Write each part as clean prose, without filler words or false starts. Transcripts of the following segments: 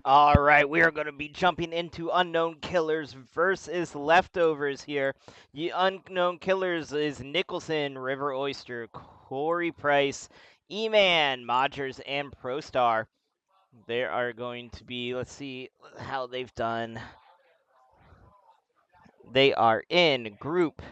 All right, we are going to be jumping into Unknown Killers versus Leftovers here. The Unknown Killers is Nicholson, River Oyster, Corey Price, E-Man, Modgers, and ProStar. They are going to be, let's see how they've done. They are in Group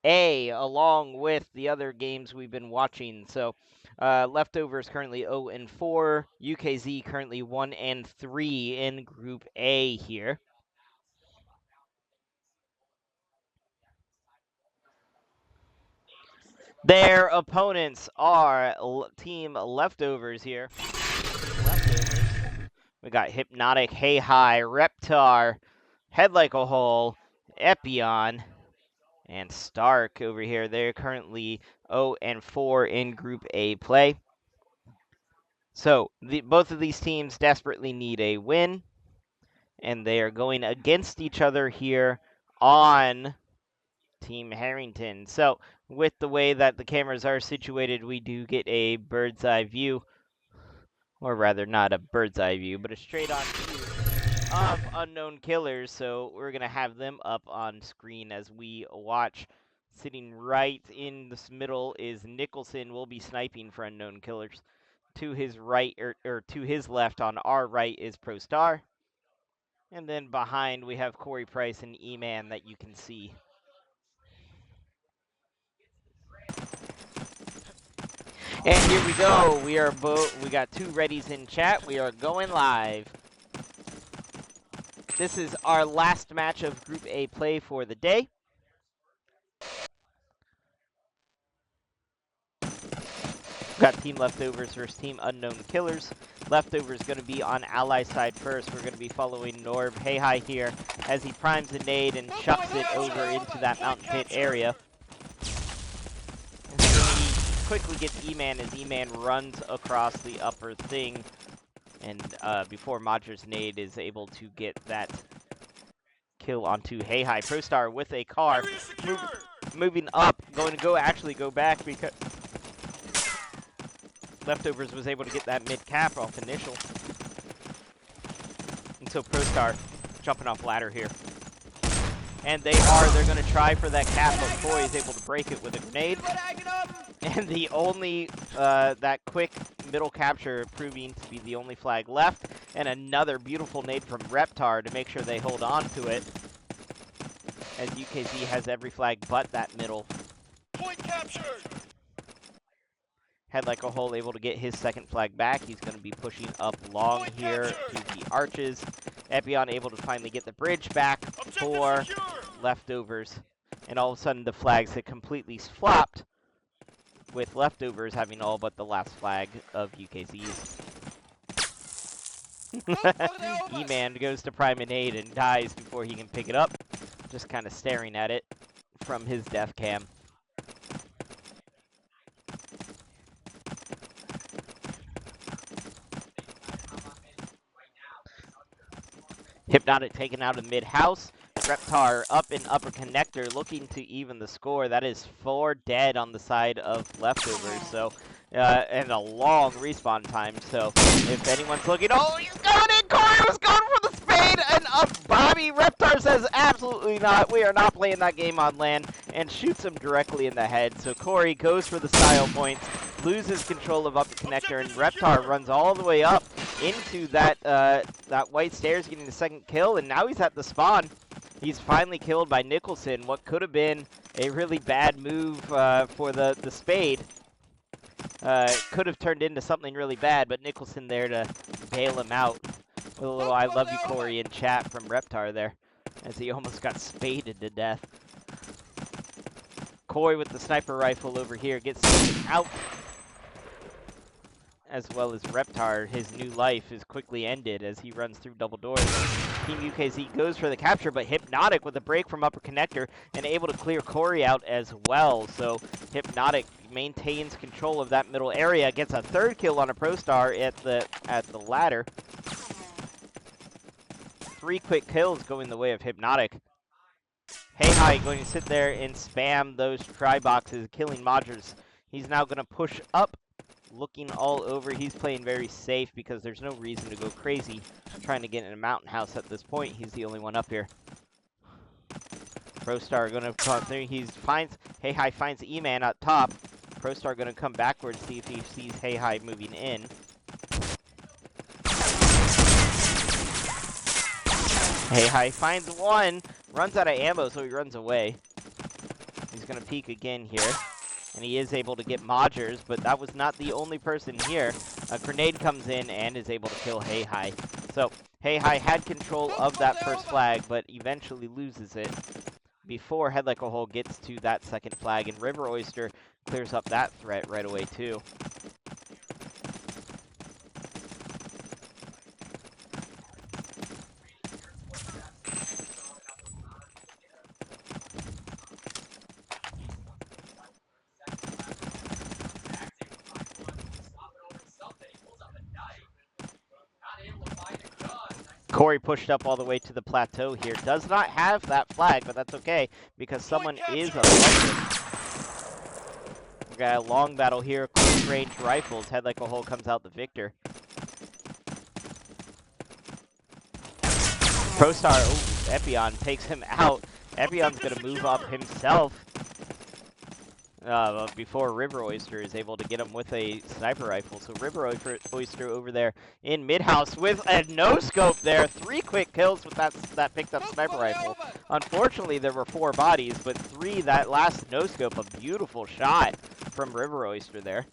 A along with the other games we've been watching. So, Leftovers currently 0 and 4, UKZ currently 1 and 3 in Group A here. Their opponents are Team Leftovers here. Leftovers. We got Hypnotic, Hey Hi, Reptar, Head Like a Hole, Epion, and Stark over here. They're currently 0 and 4 in Group A play. So both of these teams desperately need a win, and they are going against each other here on Team Harrington. So with the way that the cameras are situated, we do get a bird's eye view, or rather not a bird's eye view, but a straight on view of Unknown Killers. So we're going to have them up on screen as we watch. Sitting right in this middle is Nicholson. We'll be sniping for Unknown Killers. To his right, or to his left on our right is ProStar. And then behind we have Corey Price and E-Man that you can see. And here we go. We got two readies in chat. We are going live. This is our last match of Group A play for the day. Got Team Leftovers versus Team Unknown Killers. Leftovers going to be on ally side first. We're going to be following Norb Hey Hi here as he primes a nade and chucks it over into that mountain pit area. And so he quickly gets E-Man as E-Man runs across the upper thing. And before Modger's nade is able to get that kill onto Hey Hi. ProStar with a car. Moving up. Going to actually go back because Leftovers was able to get that mid-cap off initial. And so ProStar jumping off ladder here. And they're going to try for that cap, but Corey is able to break it with a grenade. And the only, that quick middle capture proving to be the only flag left. And another beautiful nade from Reptar to make sure they hold on to it. As UKZ has every flag but that middle. Point captured! Head Like a Hole able to get his second flag back. He's going to be pushing up long here to the arches. Epion able to finally get the bridge back for Leftovers. And all of a sudden the flags had completely flopped, with Leftovers having all but the last flag of UKZ's. E-Man goes to prime an aid and dies before he can pick it up. Just kind of staring at it from his death cam. Hypnotic taken out of mid-house. Reptar up in upper connector looking to even the score. That is 4 dead on the side of Leftovers. So, and a long respawn time. So, if anyone's looking, oh, he's going in! Corey was going for the spade! And Bobby Reptar says, absolutely not. We are not playing that game on land. And shoots him directly in the head. So, Corey goes for the style points, loses control of upper connector, and Reptar runs all the way up into that that white stairs, getting the second kill, and now he's at the spawn. He's finally killed by Nicholson. What could have been a really bad move for the spade could have turned into something really bad, but Nicholson there to bail him out with a little "I love you, Corey" in chat from Reptar there, as he almost got spaded to death. Corey with the sniper rifle over here gets taken out, as well as Reptar. His new life is quickly ended as he runs through double doors. Team UKZ goes for the capture, but Hypnotic with a break from upper connector and able to clear Corey out as well. So Hypnotic maintains control of that middle area, gets a third kill on a ProStar at the ladder. 3 quick kills going the way of Hypnotic. Hey Hi going to sit there and spam those try boxes, killing Modgers. He's now going to push up looking all over. He's playing very safe because there's no reason to go crazy trying to get in a mountain house at this point. He's the only one up here. ProStar going to come through. He finds Hey Hi finds E-Man up top. ProStar going to come backwards, see if he sees Hey Hi moving in. Hey Hi finds one, runs out of ammo, so he runs away. He's going to peek again here, and he is able to get Modgers, but that was not the only person here. A grenade comes in and is able to kill Hey Hi. So Hey Hi had control of that first flag, but eventually loses it before Head Like a Hole gets to that second flag, and River Oyster clears up that threat right away too. Corey pushed up all the way to the plateau here. Does not have that flag, but that's okay, because someone is above him. We got a long battle here, close range rifles. Head Like a Hole comes out the victor. ProStar, oh, Epion takes him out. Epion's going to move up himself before River Oyster is able to get him with a sniper rifle. So River Oyster over there in mid-house with a no-scope there. 3 quick kills with that picked up sniper rifle. Unfortunately, there were 4 bodies, but 3 that last no-scope. A beautiful shot from River Oyster there.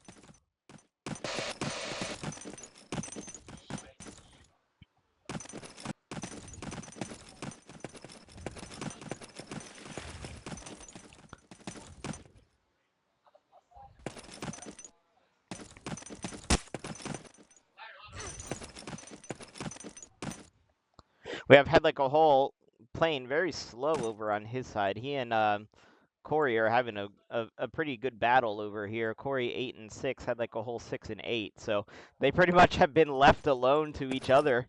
We have Head Like a Hole playing very slow over on his side. He and Corey are having a pretty good battle over here. Corey 8 and 6, Head Like a Hole 6 and 8. So they pretty much have been left alone to each other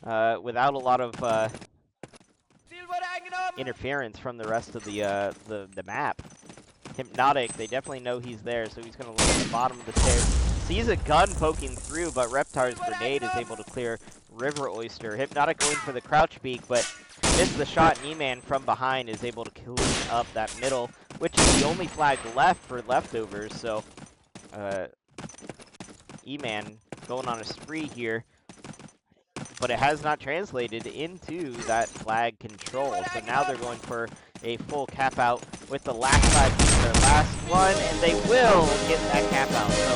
without a lot of interference from the rest of the map. Hypnotic, they definitely know he's there, so he's going to look at the bottom of the stairs. Sees a gun poking through, but Reptar's grenade is able to clear River Oyster. Hypnotic going for the crouch peek, but missed the shot, and E-Man from behind is able to clean up that middle, which is the only flag left for leftovers, so E-Man going on a spree here, but it has not translated into that flag control. So now they're going for a full cap out with the last flag being their last one, and they will get that cap out. So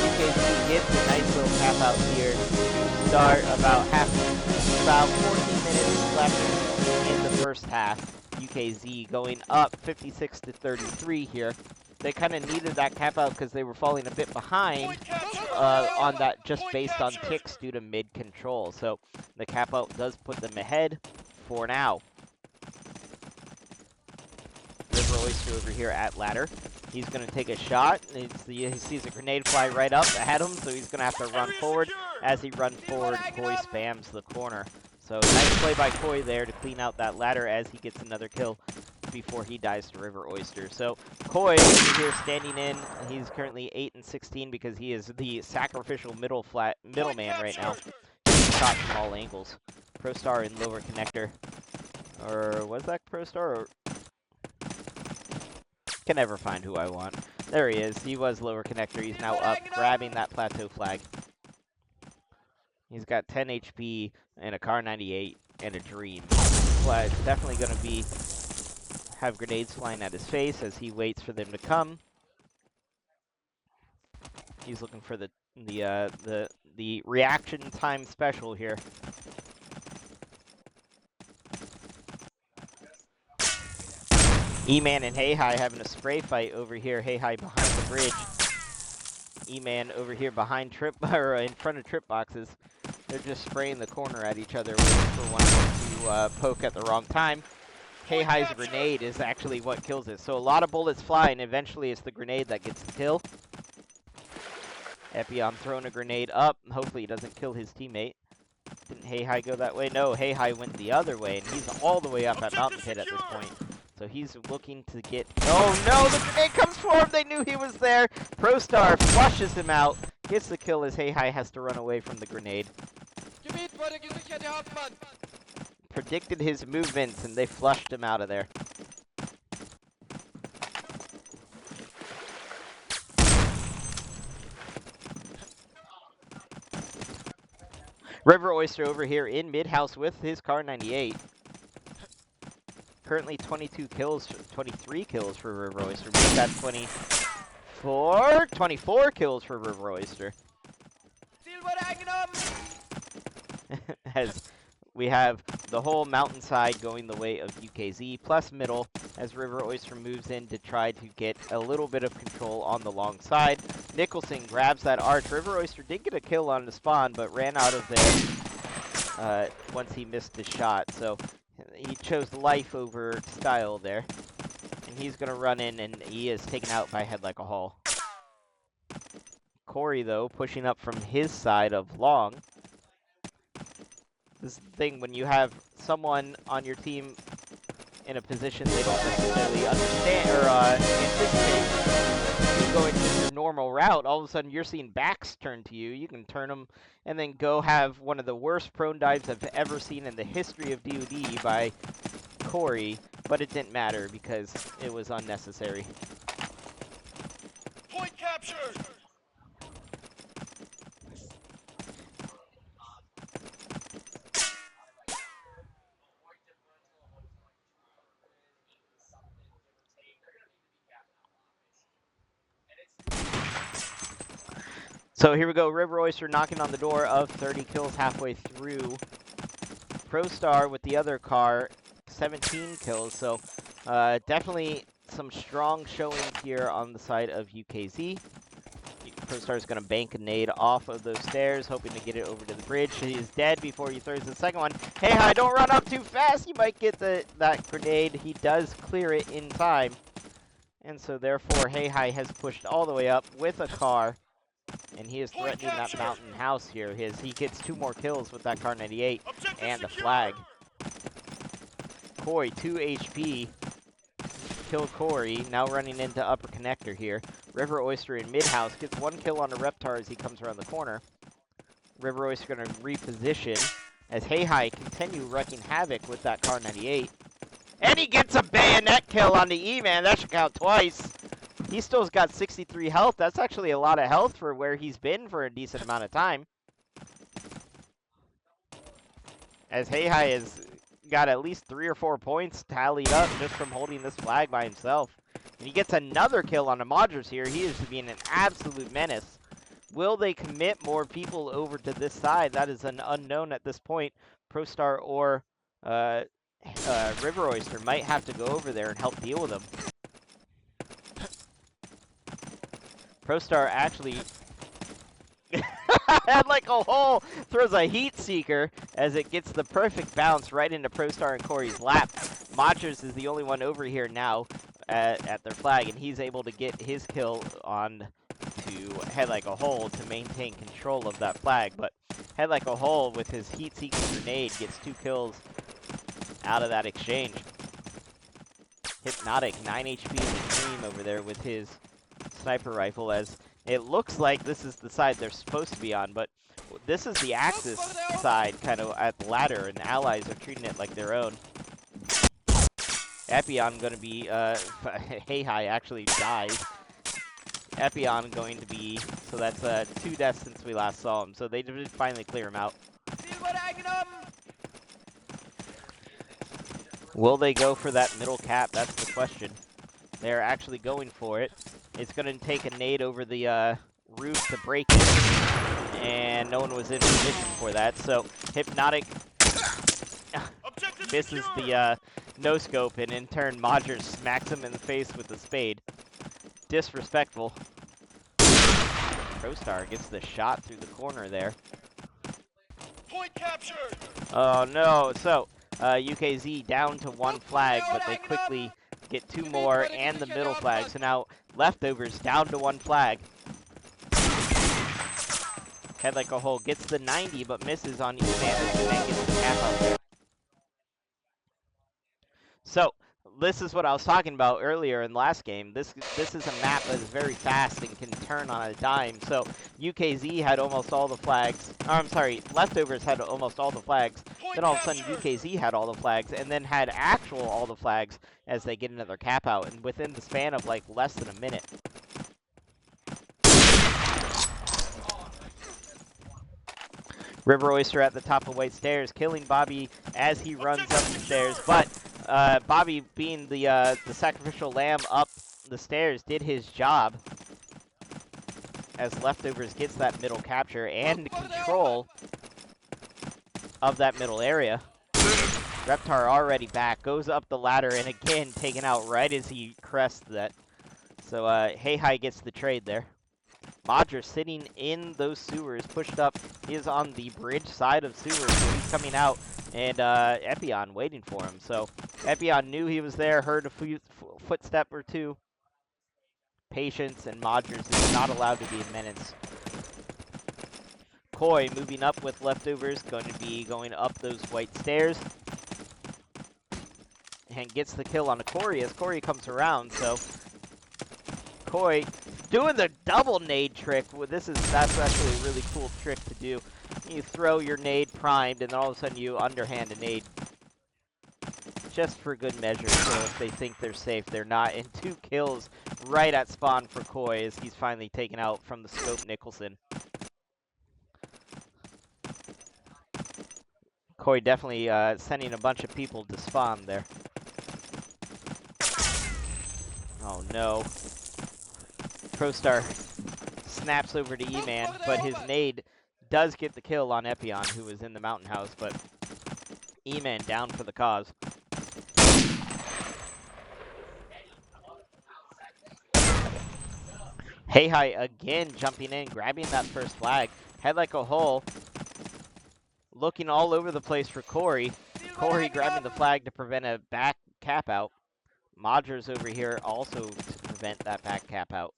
UKZ gets a nice little cap out here to start about 14 minutes left in the first half. UKZ going up 56-33 here. They kind of needed that cap out because they were falling a bit behind on that, just based on ticks due to mid control. So the cap out does put them ahead for now. River Oyster over here at ladder. He's going to take a shot. He sees a grenade fly right up at him, so he's going to have to run forward. As he runs forward, Koi spams the corner. So nice play by Koi there to clean out that ladder as he gets another kill before he dies to River Oyster. So Koi over here standing in. He's currently 8 and 16 because he is the sacrificial middleman right now. Getting shot from all angles. ProStar in lower connector. Or was that ProStar? Or can never find who I want. There he is. He was lower connector. He's now up, grabbing that plateau flag. He's got 10 HP and a Car 98 and a Dream. But it's definitely going to have grenades flying at his face as he waits for them to come. He's looking for the reaction time special here. E-Man and Hey Hi having a spray fight over here. Hey Hi behind the bridge. E-Man over here behind in front of trip boxes. They're just spraying the corner at each other, waiting for one of them to poke at the wrong time. Hey Hi's grenade is actually what kills it. So a lot of bullets fly, and eventually it's the grenade that gets the kill. Epion throwing a grenade up. Hopefully he doesn't kill his teammate. Didn't Hey Hi go that way? No, Hey Hi went the other way, and he's all the way up at Mountain Pit at this point. So he's looking to get... Oh no, the grenade comes for him! They knew he was there! ProStar flushes him out, gets the kill as Hey Hi has to run away from the grenade. Predicted his movements, and they flushed him out of there. River Oyster over here in mid-house with his Car 98. Currently 23 kills for River Oyster. We've got 24 kills for River Oyster. As we have the whole mountainside going the way of UKZ, plus middle, as River Oyster moves in to try to get a little bit of control on the long side. Nicholson grabs that arch. River Oyster did get a kill on the spawn, but ran out of there once he missed his shot. So he chose life over style there. And he's going to run in, and he is taken out by Head Like a Hall. Corey, though, pushing up from his side of long. This is the thing, when you have someone on your team in a position they don't necessarily understand or anticipate going your normal route, all of a sudden you're seeing backs turn to you. You can turn them and then go have one of the worst prone dives I've ever seen in the history of DOD by Corey, but it didn't matter because it was unnecessary. Point captured! So here we go, River Oyster knocking on the door of 30 kills halfway through. ProStar with the other car, 17 kills, so definitely some strong showing here on the side of UKZ. ProStar is going to bank a nade off of those stairs, hoping to get it over to the bridge. He is dead before he throws the second one. Hey Hi, don't run up too fast, you might get that grenade. He does clear it in time, and so therefore Hey Hi has pushed all the way up with a car. And he is threatening that mountain house here. He gets 2 more kills with that Car 98 and the flag. Corey, 2 HP. Killed Corey. Now running into upper connector here. River Oyster in mid-house. Gets 1 kill on the Reptar as he comes around the corner. River Oyster going to reposition as Hey Hi continue wrecking havoc with that Car 98. And he gets a bayonet kill on the E-Man. That should count twice. He still's got 63 health. That's actually a lot of health for where he's been for a decent amount of time. As Hey Hi has got at least 3 or 4 points tallied up just from holding this flag by himself. And he gets another kill on the Modgers here. He is being an absolute menace. Will they commit more people over to this side? That is an unknown at this point. ProStar or River Oyster might have to go over there and help deal with them. ProStar actually Head Like a Hole throws a heat seeker as it gets the perfect bounce right into ProStar and Corey's lap. Modgers is the only one over here now at their flag, and he's able to get his kill on to Head Like a Hole to maintain control of that flag. But Head Like a Hole with his heat seeking grenade gets 2 kills out of that exchange. Hypnotic, 9 HP in the cream over there with his sniper rifle, as it looks like this is the side they're supposed to be on, but this is the Axis side, kind of at the ladder, and allies are treating it like their own. Epion going to be, Hey Hi actually dies. Epion going to be, so that's 2 deaths since we last saw him, so they did finally clear him out. Will they go for that middle cap? That's the question. They're actually going for it. It's going to take a nade over the roof to break it, and no one was in position for that. So Hypnotic misses the no-scope, and in turn, Modgers smacks him in the face with the spade. Disrespectful. ProStar gets the shot through the corner there. Point captured! Oh no, so UKZ down to 1 flag, but they quickly get 2 more and the middle flag. So now Leftovers down to 1 flag. Head Like a Hole gets the 90, but misses on E-Man, and gets the cap out there. So this is what I was talking about earlier in last game. This is a map that is very fast and can turn on a dime. So UKZ had almost all the flags. Or, I'm sorry, Leftovers had almost all the flags. Point Then all of a sudden captured. UKZ had all the flags, and then had actual all the flags as they get another cap out, and within the span of like less than a minute. River Oyster at the top of White Stairs, killing Bobby as he runs up the stairs. But Bobby, being the sacrificial lamb up the stairs, did his job as Leftovers gets that middle capture and control of that middle area. Reptar already back, goes up the ladder, and again taken out right as he crests that. So Hey Hi gets the trade there. Modger sitting in those sewers, pushed up. He is on the bridge side of sewers, so he's coming out, and Epion waiting for him. So Epion knew he was there, heard a footstep or two. Patience, and Modgers is not allowed to be a menace. Koi moving up with Leftovers, going to be going up those white stairs. And gets the kill on a Corey as Corey comes around, so Koi doing the double nade trick. Well, that's actually a really cool trick to do. You throw your nade primed, and then all of a sudden you underhand a nade. Just for good measure, so if they think they're safe, they're not. And 2 kills right at spawn for Koi as he's finally taken out from the scope Nicholson. Koi definitely sending a bunch of people to spawn there. Oh no. ProStar snaps over to E-Man, but his nade does get the kill on Epion, who was in the mountain house, but E-Man down for the cause. Hey Hi again jumping in, grabbing that first flag. Head like a hole. Looking all over the place for Corey. Corey grabbing the flag to prevent a back cap out. Modgers over here also to prevent that back cap out.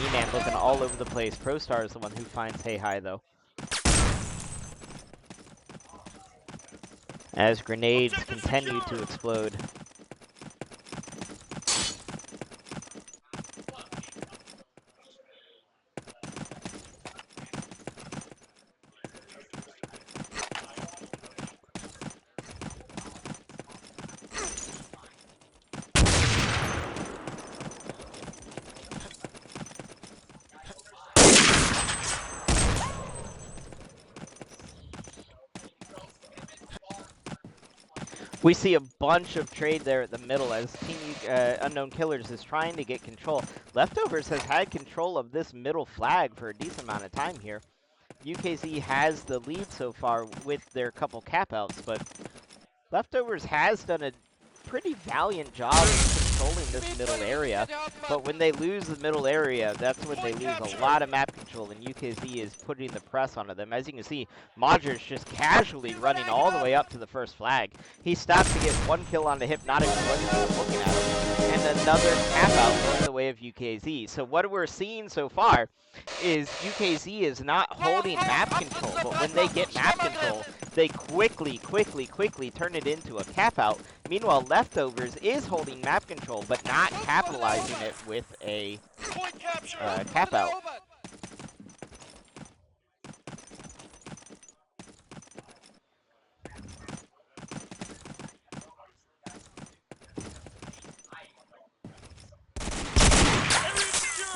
E-Man looking all over the place. ProStar is the one who finds Hey Hi though. As grenades continue to explode. We see a bunch of trade there at the middle as Team Unknown Killers is trying to get control. Leftovers has had control of this middle flag for a decent amount of time here. UKZ has the lead so far with their couple cap-outs, but Leftovers has done a pretty valiant job of controlling this middle area. But when they lose the middle area, that's when they lose a lot of map control, and UKZ is putting the press onto them. As you can see, Modger's just casually running all the way up to the first flag. He stopped to get 1 kill on the Hypnotic, who wasn't even looking at him, and another cap-out going the way of UKZ. So what we're seeing so far is UKZ is not holding map control, but when they get map control, they quickly turn it into a cap-out. Meanwhile, Leftovers is holding map control, but not capitalizing it with a cap-out.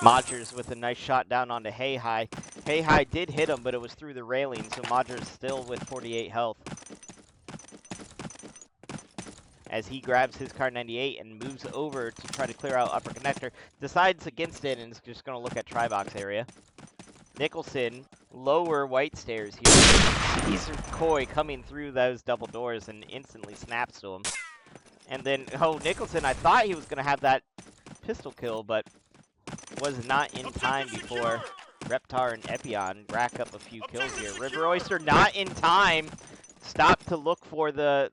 Modgers with a nice shot down onto Hey Hi. Hey Hi did hit him, but it was through the railing, so Modgers still with 48 health. As he grabs his Kar 98 and moves over to try to clear out upper connector, decides against it and is just going to look at Tri-Box area. Nicholson, lower white stairs here. Sees Koi coming through those double doors and instantly snaps to him. And then, oh, Nicholson, I thought he was going to have that pistol kill, but was not in time before Reptar and Epion rack up a few kills here. River Oyster not in time Stop to look for the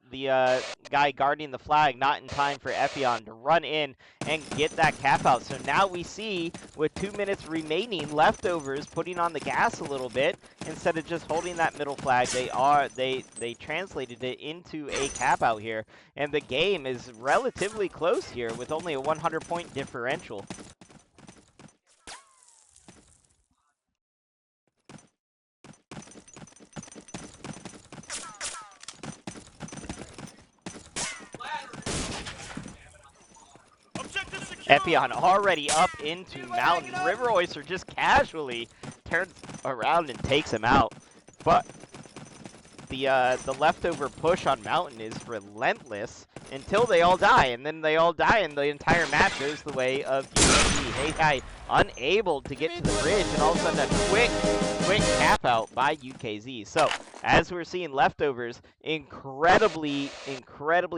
guy guarding the flag, not in time for Epion to run in and get that cap out. So now we see, with 2 minutes remaining, Leftovers putting on the gas a little bit. Instead of just holding that middle flag, they translated it into a cap out here. And the game is relatively close here with only a 100-point differential. Epion already up into Mountain. River Oyster just casually turns around and takes him out. But the leftover push on Mountain is relentless until they all die. And then they all die and the entire map goes the way of UKZ. Hey guy unable to get to the bridge, and all of a sudden a quick cap out by UKZ. So as we're seeing Leftovers incredibly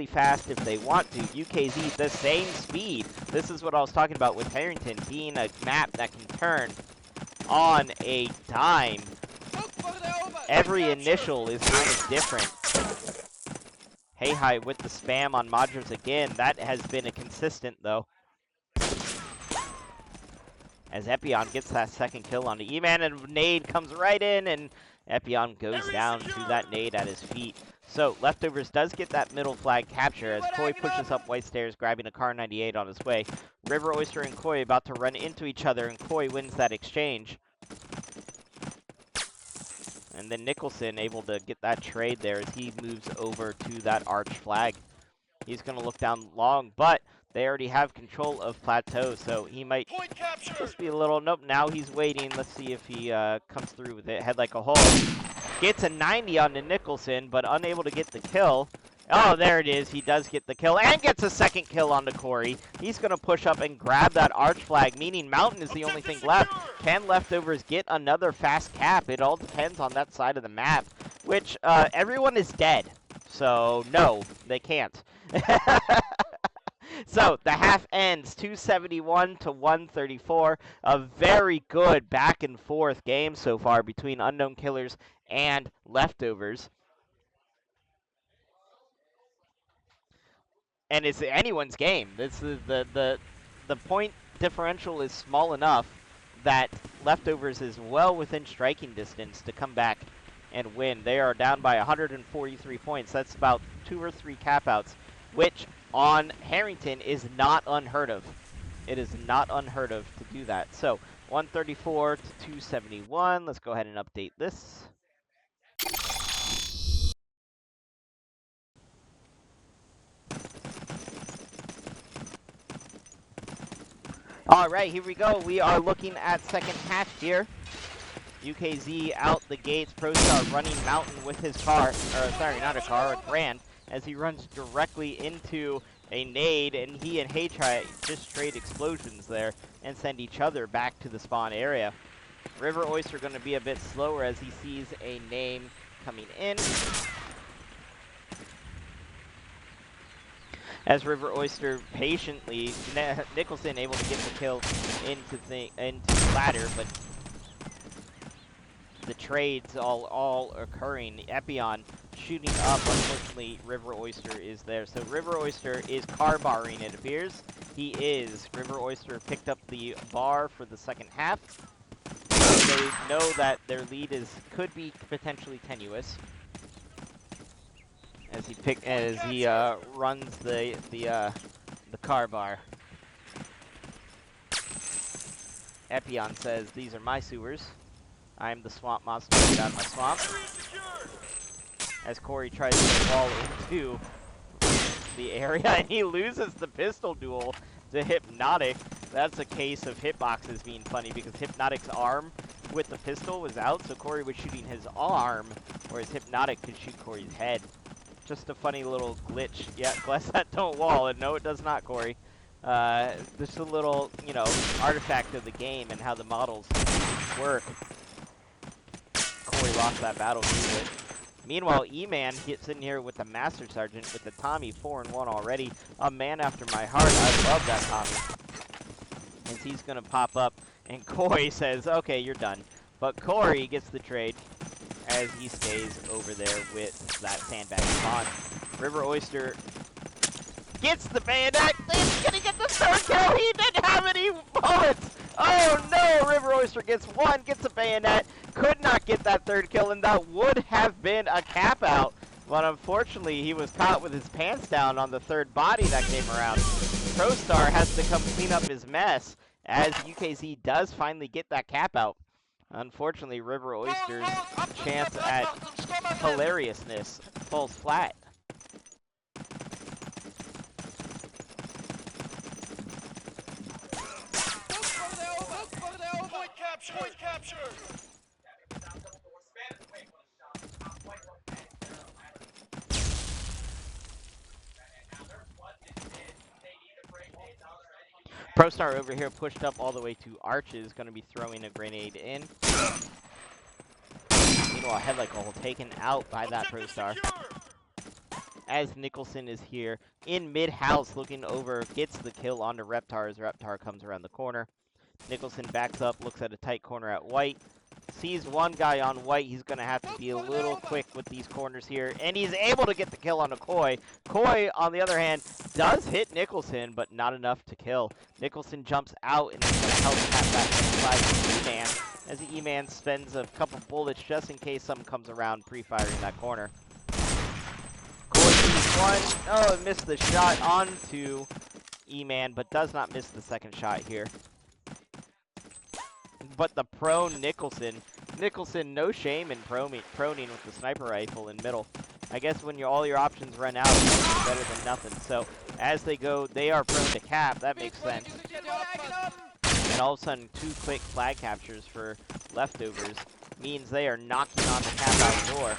fast if they want to. UKZ the same speed. This is what I was talking about with Harrington being a map that can turn on a dime. Every initial is kind of different. Hey hi with the spam on Madras again. That has been a consistent though. As Epion gets that second kill on the E-Man, and nade comes right in, and Epion goes down to that nade at his feet. So Leftovers does get that middle flag capture as Koi pushes up White Stairs, grabbing a Car 98 on his way. River Oyster and Koi about to run into each other, and Koi wins that exchange. And then Nicholson able to get that trade there as he moves over to that arch flag. He's going to look down long, but they already have control of Plateau, so he might just be a little... Nope, now he's waiting. Let's see if he comes through with it. Head like a hole. Gets a 90 on the Nicholson, but unable to get the kill. Oh, there it is. He does get the kill and gets a second kill onto Corey. He's going to push up and grab that arch flag, meaning Mountain is the only thing left. Can Leftovers get another fast cap? It all depends on that side of the map, which everyone is dead. So, no, they can't. So, the half ends 271 to 134. A very good back and forth game so far between Unknown Killers and Leftovers. And it's anyone's game. This is the point differential is small enough that Leftovers is well within striking distance to come back and win. They are down by 143 points. That's about 2 or 3 cap-outs, which on Harrington is not unheard of. It is not unheard of to do that. So 134 to 271. Let's go ahead and update this. All right, here we go. We are looking at second half here. UKZ out the gates. ProStar running Mountain with his car, or sorry, not a car, a Grand, as he runs directly into a nade, and he and Haytry just trade explosions there and send each other back to the spawn area. River Oyster going to be a bit slower as he sees a name coming in. As River Oyster patiently, Nicholson able to get the kill into the ladder, but the trades all occurring. Epion shooting up. Unfortunately, River Oyster is there. So River Oyster is car barring, it appears. He is. River Oyster picked up the bar for the second half. They know that their lead could be potentially tenuous. As he runs the car bar. Epion says, "These are my sewers. I am the swamp monster. Get out of my swamp." As Corey tries to wall into the area, and he loses the pistol duel to Hypnotic. That's a case of hitboxes being funny, because Hypnotic's arm with the pistol was out, so Corey was shooting his arm, whereas Hypnotic could shoot Corey's head. Just a funny little glitch. Yeah, bless that don't wall, and no, it does not, Corey. Just a little, you know, artifact of the game and how the models work. Corey lost that battle through it. Meanwhile, E-Man gets in here with the Master Sergeant with the Tommy 4-1 already. A man after my heart. I love that Tommy. As he's going to pop up, and Corey says, "Okay, you're done." But Corey gets the trade as he stays over there with that sandbag spawn. River Oyster gets the bayonet. He's gonna get the third kill. He didn't have any bullets. Oh no! River Oyster gets one, gets a bayonet. Could not get that third kill, and that would have been a cap out. But unfortunately, he was caught with his pants down on the third body that came around. ProStar has to come clean up his mess as UKZ does finally get that cap out. Unfortunately, River Oyster's chance at hilariousness falls flat. Point captured. Point captured. ProStar over here pushed up all the way to Arches, going to be throwing a grenade in. Meanwhile, Head Like a Hole taken out by that ProStar. As Nicholson is here in mid-house looking over, gets the kill onto Reptar as Reptar comes around the corner. Nicholson backs up, looks at a tight corner at White. Sees one guy on White. He's going to have to be a little quick with these corners here. And he's able to get the kill onto Koi. Koi, on the other hand, does hit Nicholson, but not enough to kill. Nicholson jumps out and is going to help tap that flag to E-Man, as E-Man spends a couple bullets just in case something comes around pre-firing that corner. Koi sees one. Oh, missed the shot onto E-Man, but does not miss the second shot here. But the prone Nicholson, no shame in proning with the sniper rifle in middle. I guess when all your options run out, it's better than nothing. So as they go, they are prone to cap. That makes sense. And all of a sudden, 2 quick flag captures for leftovers means they are knocking on the cap out door.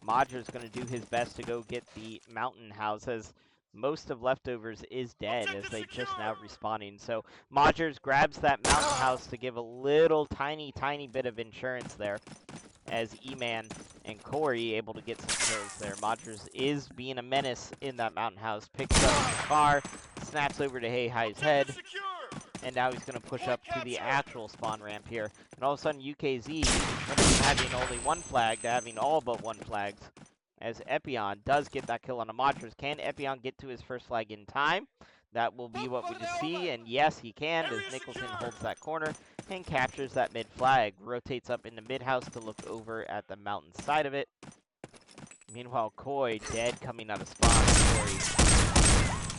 Modger's going to do his best to go get the mountain house, as most of leftovers is dead as they just now respawning. So Modgers grabs that mountain house to give a little tiny bit of insurance there, as E-Man and Corey able to get some kills there. Modgers is being a menace in that mountain house. Picks up the car, snaps over to Hey High's head, and now he's going to push up to the actual spawn ramp here. And all of a sudden UKZ went from having only 1 flag to having all but 1 flags, as Epion does get that kill on the Modgers. Can Epion get to his first flag in time? That will be what we just see, and yes, he can, as Nicholson holds that corner and captures that mid flag. Rotates up into mid-house to look over at the mountain side of it. Meanwhile, Koi dead coming out of spawn. Corey.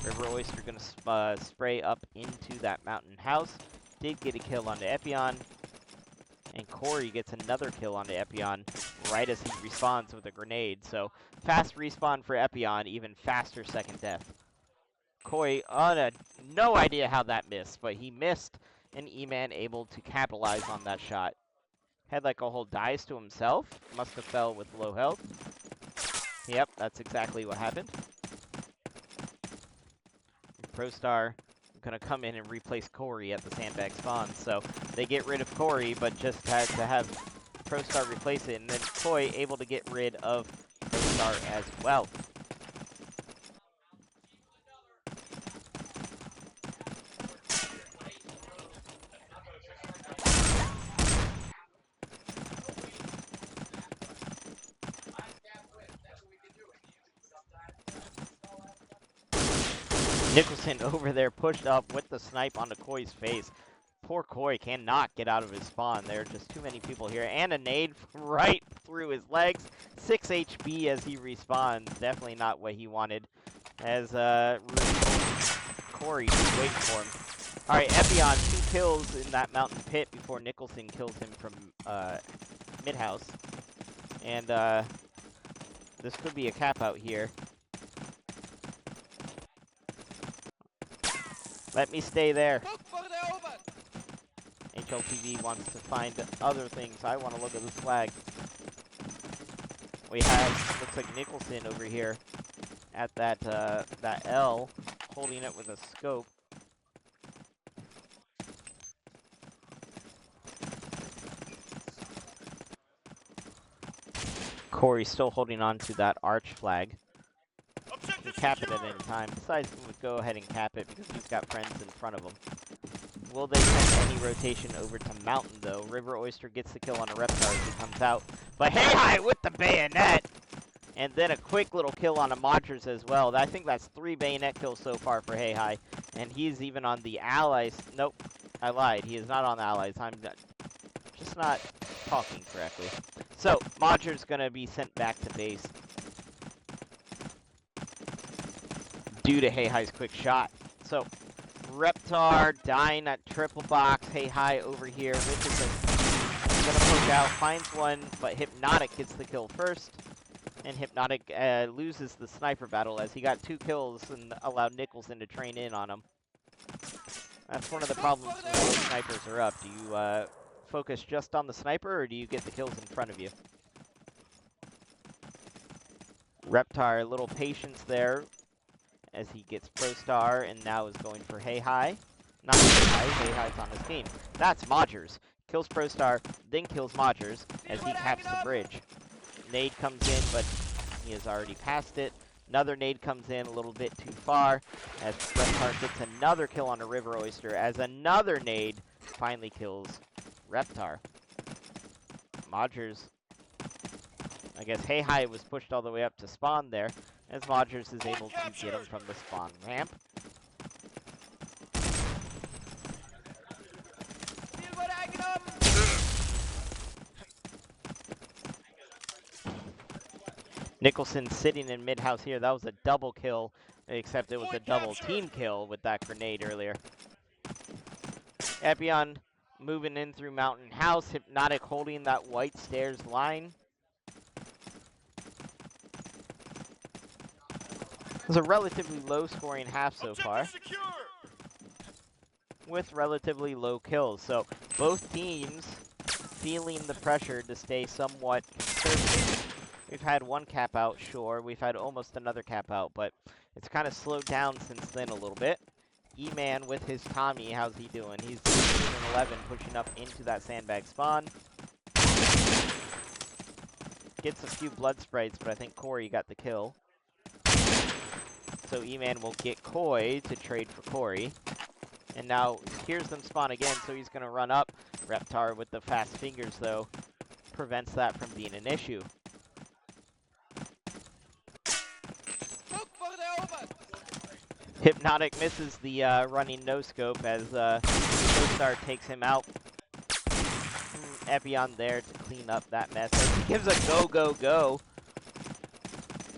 River Oyster going to spray up into that mountain house. Did get a kill onto Epion. And Corey gets another kill onto Epion right as he respawns with a grenade. So fast respawn for Epion, even faster second death. Koi, no idea how that missed, but he missed, and E-Man able to capitalize on that shot. Head Like a Hole dies to himself. Must have fell with low health. Yep, that's exactly what happened. ProStar going to come in and replace Corey at the sandbag spawn. So they get rid of Corey, but just had to have ProStar replace it. And then Koi able to get rid of ProStar as well. Nicholson over there pushed up with the snipe onto Koi's face. Poor Koi cannot get out of his spawn. There are just too many people here. And a nade right through his legs. 6 HP as he respawns. Definitely not what he wanted. As Corey is waiting for him. Alright, Epion, 2 kills in that mountain pit before Nicholson kills him from mid-house. And this could be a cap out here. Let me stay there. HLTV wants to find other things. I want to look at this flag. We have, looks like Nicholson over here at that that L, holding it with a scope. Corey still holding on to that arch flag. Can cap it at any time. Decides to go ahead and cap it because he's got friends in front of him. Will they send any rotation over to Mountain, though? River Oyster gets the kill on a Reptar as he comes out. But Hey with the bayonet! And then a quick little kill on a Modgers as well. I think that's 3 bayonet kills so far for Hey. And he's even on the allies. Nope, I lied. He is not on the allies. I'm just not talking correctly. So, Modgers going to be sent back to base due to Hey quick shot. So, Reptar dying at triple box. Hey over here. Richardson gonna poke out, finds one, but Hypnotic gets the kill first. And Hypnotic loses the sniper battle as he got 2 kills and allowed Nicholson to train in on him. That's one of the problems when both snipers are up. Do you focus just on the sniper, or do you get the kills in front of you? Reptar, a little patience there as he gets Pro Star and now is going for Hey. Not Hey High's on his team. That's Modgers. Kills Pro Star, then kills Modgers as he caps the bridge. Nade comes in, but he has already passed it. Another nade comes in a little bit too far as Reptar gets another kill on a River Oyster as another nade finally kills Reptar. Modgers, I guess Hey was pushed all the way up to spawn there as Modgers is able to get him from the spawn ramp. Nicholson sitting in mid-house here. That was a double kill, except it was a double team kill with that grenade earlier. Epion moving in through Mountain House. Hypnotic holding that white stairs line. It was a relatively low-scoring half so far, with relatively low kills. So both teams feeling the pressure to stay somewhat conservative. We've had one cap out, sure. We've had almost another cap out, but it's kind of slowed down since then a little bit. E-Man with his Tommy, how's he doing? He's 16 and 11, pushing up into that sandbag spawn. Gets a few blood sprites, but I think Corey got the kill. So E-Man will get Koi to trade for Corey. And now here's them spawn again, so he's going to run up. Reptar with the fast fingers, though, prevents that from being an issue. Hypnotic misses the running no-scope as Star takes him out. Epion there to clean up that mess. He gives a go.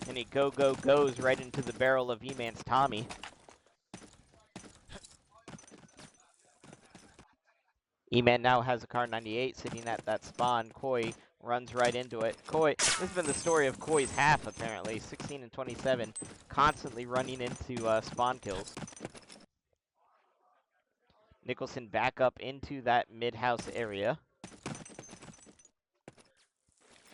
And he goes right into the barrel of E-Man's Tommy. E-Man now has a Car 98 sitting at that spawn. Koi runs right into it. Koi, this has been the story of Koi's half, apparently. 16 and 27, constantly running into spawn kills. Nicholson back up into that mid-house area.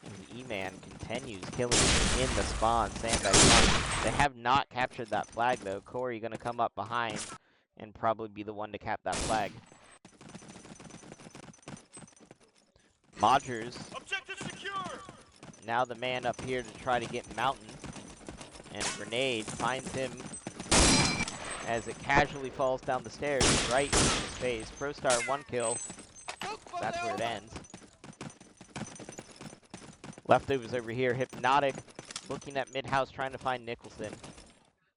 As E-Man continues killing in the spawn, sandbag spawn. They have not captured that flag, though. Corey going to come up behind and probably be the one to cap that flag. Modgers, now the man up here to try to get Mountain. And Grenade finds him as it casually falls down the stairs right in his face. Pro Star 1 kill. That's where it ends. Leftovers over here. Hypnotic looking at mid-house trying to find Nicholson.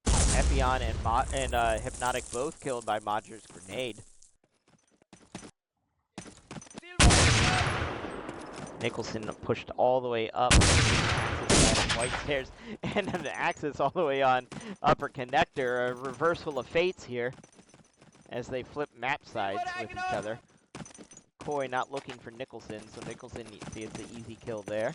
Epion and Hypnotic both killed by Modgers' grenade. Nicholson pushed all the way up white stairs and an access all the way on upper connector. A reversal of fates here as they flip map sides with each other. Koi not looking for Nicholson, so Nicholson gets the easy kill there.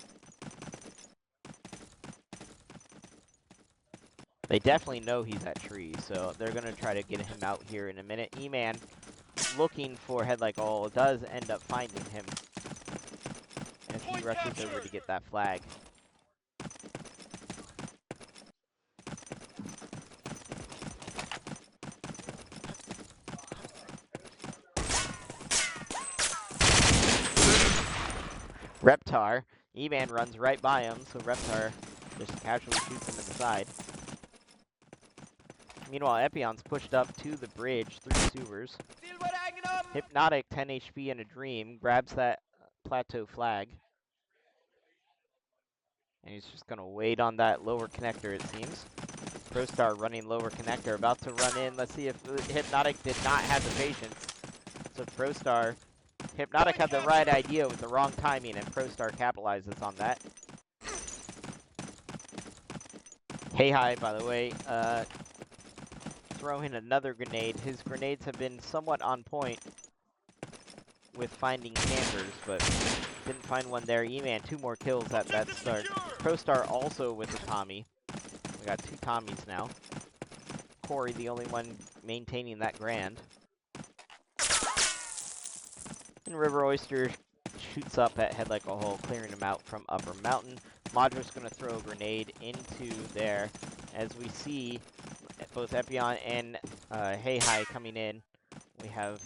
They definitely know he's at tree, so they're going to try to get him out here in a minute. E-Man looking for Head Like All does end up finding him as he rushes over to get that flag. Reptar, E-Man runs right by him, so Reptar just casually shoots him in the side. Meanwhile, Epion's pushed up to the bridge through sewers. Hypnotic, 10 HP and a dream, grabs that plateau flag. And he's just going to wait on that lower connector, it seems. ProStar running lower connector, about to run in. Let's see if Hypnotic did not have the patience. So ProStar, Hypnotic had the right idea with the wrong timing, and ProStar capitalizes on that. Hey Hi, by the way, throwing another grenade. His grenades have been somewhat on point with finding campers, but didn't find one there. E-Man, 2 more kills at that start. ProStar also with the Tommy. We got 2 Tommies now. Corey, the only one maintaining that grand. And River Oyster shoots up at Head Like a Hole, clearing him out from Upper Mountain. Madra's going to throw a grenade into there. As we see both Epion and Hey Hi coming in. We have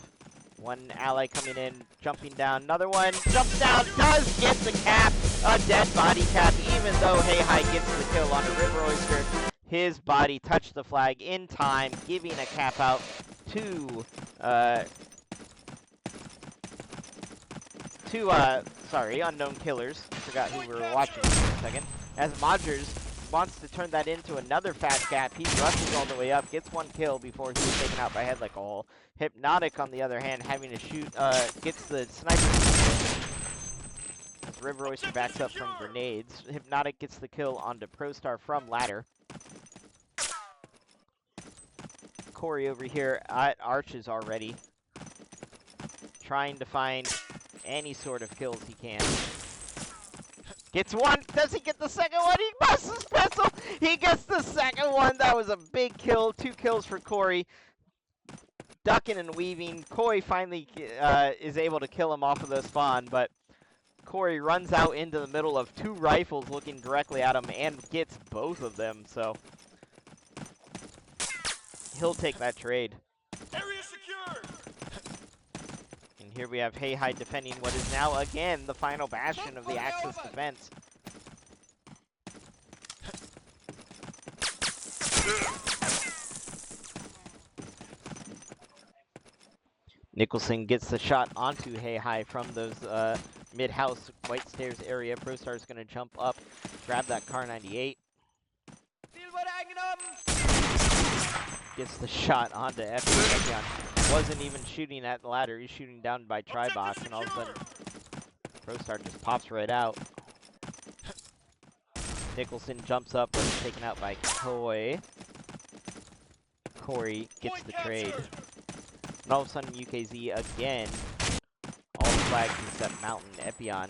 one ally coming in, jumping down. Another one jumps down, does get the cap. A dead body cap, even though Hey Hi gets the kill on a River Oyster. His body touched the flag in time, giving a cap out to Unknown Killers. Forgot who we were watching for a second. As Modgers wants to turn that into another fat cap, he rushes all the way up, gets 1 kill before he was taken out by Head Like a Hole. Hypnotic, on the other hand, having to shoot, gets the sniper. As River Oyster backs up from grenades, Hypnotic gets the kill onto ProStar from ladder. Corey over here at Arches already, trying to find any sort of kills he can. Gets 1. Does he get the second one? He busts his pistol. He gets the second one. That was a big kill. 2 kills for Corey. Ducking and weaving. Corey finally is able to kill him off of the spawn, but Corey runs out into the middle of 2 rifles looking directly at him and gets both of them, so he'll take that trade. Area secured. And here we have Hey Hi defending what is now, again, the final bastion of the Axis defense. Nicholson gets the shot onto Hey Hi from those mid-house White Stairs area. ProStar is going to jump up, grab that Car 98. Gets the shot onto Epion. Wasn't even shooting at the ladder. He's shooting down by Tribox, and all of a sudden, ProStar just pops right out. Nicholson jumps up, but is taken out by Coy. Corey gets the trade. And all of a sudden, UKZ again. All the flags except Mountain. Epion.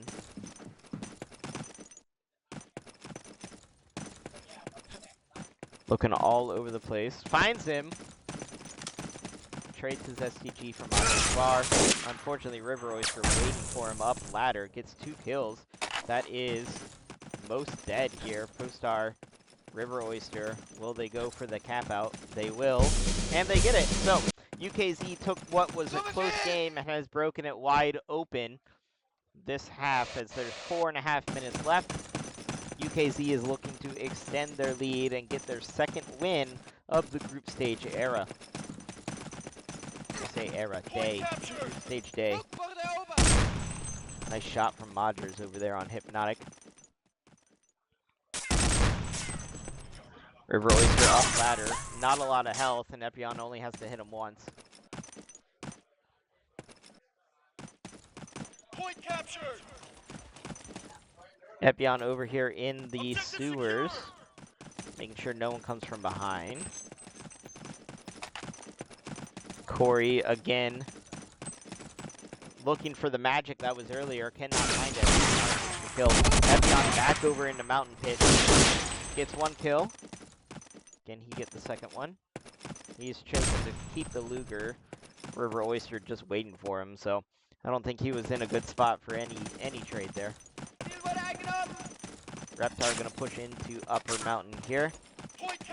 Looking all over the place. Finds him. Trades his STG from Bar. Unfortunately, River Oyster waiting for him up ladder. Gets 2 kills. That is most dead here. ProStar, River Oyster. Will they go for the cap out? They will. And they get it. So, UKZ took what was a close game and has broken it wide open this half, as there's 4.5 minutes left. UKZ is looking to extend their lead and get their 2nd win of the group stage era. I say era, day. Group stage day. Nice shot from Modgers over there on Hypnotic. River Oyster up ladder. Not a lot of health, and Epion only has to hit him once. Point captured. Epion over here in the sewers, making sure no one comes from behind. Corey again looking for the magic that was earlier, cannot find it. Kill. Epion back over into Mountain Pit. Gets 1 kill. Can he get the 2nd one? He's chosen to keep the Luger. River Oyster just waiting for him, so I don't think he was in a good spot for any trade there. Reptar gonna push into Upper Mountain here.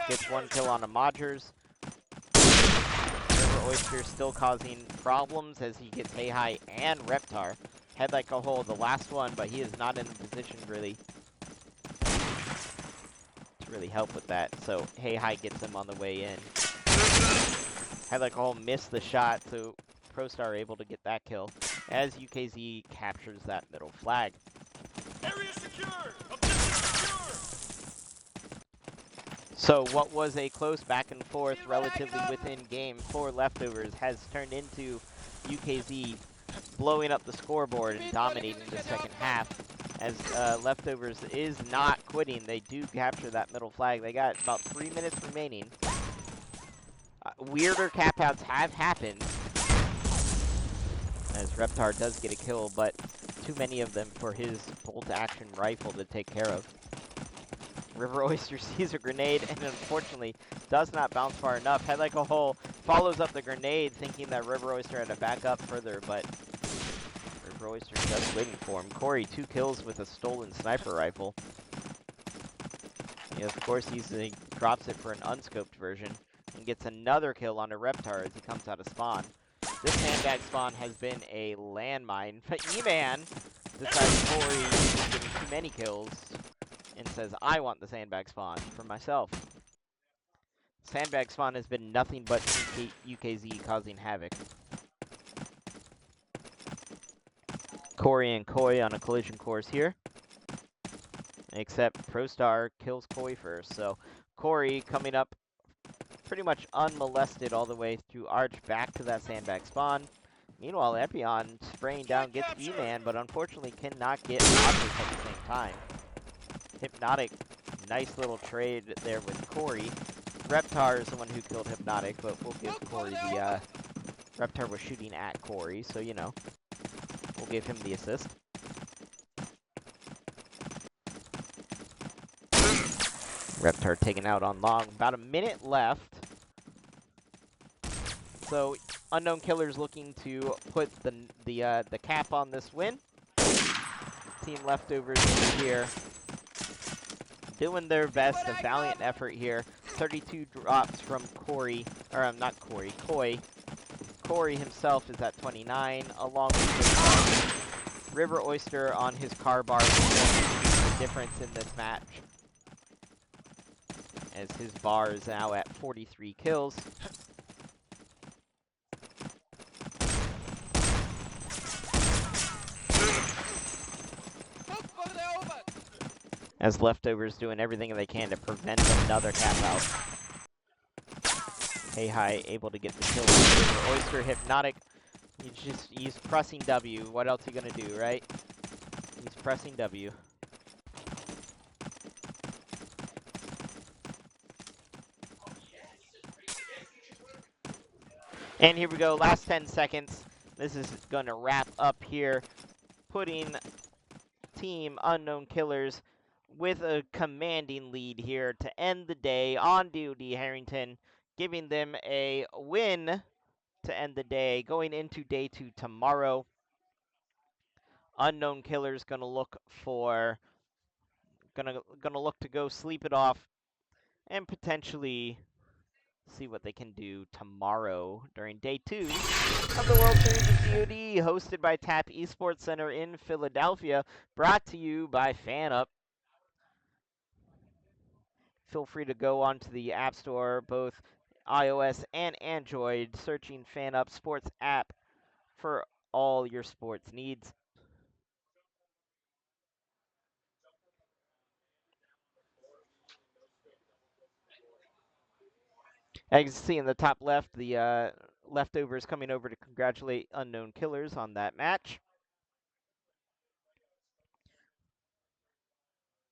Gets 1 kill on the Modgers. River Oyster still causing problems as he gets Hey Hi and Reptar. Head Like a Hole, the last one, but he is not in a position really to really help with that. So Hey Hi gets him on the way in. Head Like a Hole missed the shot, so ProStar able to get that kill as UKZ captures that middle flag. Area secured. Objective secure. So what was a close back and forth, relatively within game for Leftovers has turned into UKZ blowing up the scoreboard and dominating the second half, as Leftovers is not quitting. They do capture that middle flag. They got about 3 minutes remaining. Weirder capouts have happened, as Reptar does get a kill, but too many of them for his bolt-action rifle to take care of. River Oyster sees a grenade and unfortunately does not bounce far enough. Head Like a Hole follows up the grenade thinking that River Oyster had to back up further, but River Oyster just waiting for him. Corey, 2 kills with a stolen sniper rifle. Yeah, of course, he drops it for an unscoped version and gets another kill on a Reptar as he comes out of spawn. This sandbag spawn has been a landmine, but E-Man decides Corey is getting too many kills and says, I want the sandbag spawn for myself. Sandbag spawn has been nothing but UKZ causing havoc. Corey and Koi on a collision course here. Except ProStar kills Koi first, so Corey coming up pretty much unmolested all the way through Arch back to that sandbag spawn. Meanwhile, Epion spraying down gets E-Man, but unfortunately cannot get Optic at the same time. Hypnotic, nice little trade there with Corey. Reptar is the one who killed Hypnotic, but we'll give Corey the, Reptar was shooting at Corey, so, you know, we'll give him the assist. Reptar taken out on long. About a minute left. So, Unknown Killer's looking to put the cap on this win. Team Leftovers over here doing their best, a valiant effort here. 32 drops from Corey, or not Corey, Koi. Corey himself is at 29, along with River Oyster on his car bar, the difference in this match, as his bar is now at 43 kills. As Leftovers doing everything they can to prevent another cap out. Hey Hi able to get the kill. River Oyster, Hypnotic. He's pressing W. What else are you gonna do, right? He's pressing W. And here we go, last 10 seconds. This is gonna wrap up here, putting Team Unknown Killers with a commanding lead here to end the day on DOD Harrington, giving them a win to end the day. Going into day 2 tomorrow, Unknown Killers gonna look to go sleep it off and potentially see what they can do tomorrow during day 2 of the World Series of DOD, hosted by TAP Esports Center in Philadelphia, brought to you by FanUp. Feel free to go onto the App Store, both iOS and Android, searching FanUp Sports app for all your sports needs. As you can see in the top left, the Leftovers coming over to congratulate Unknown Killers on that match.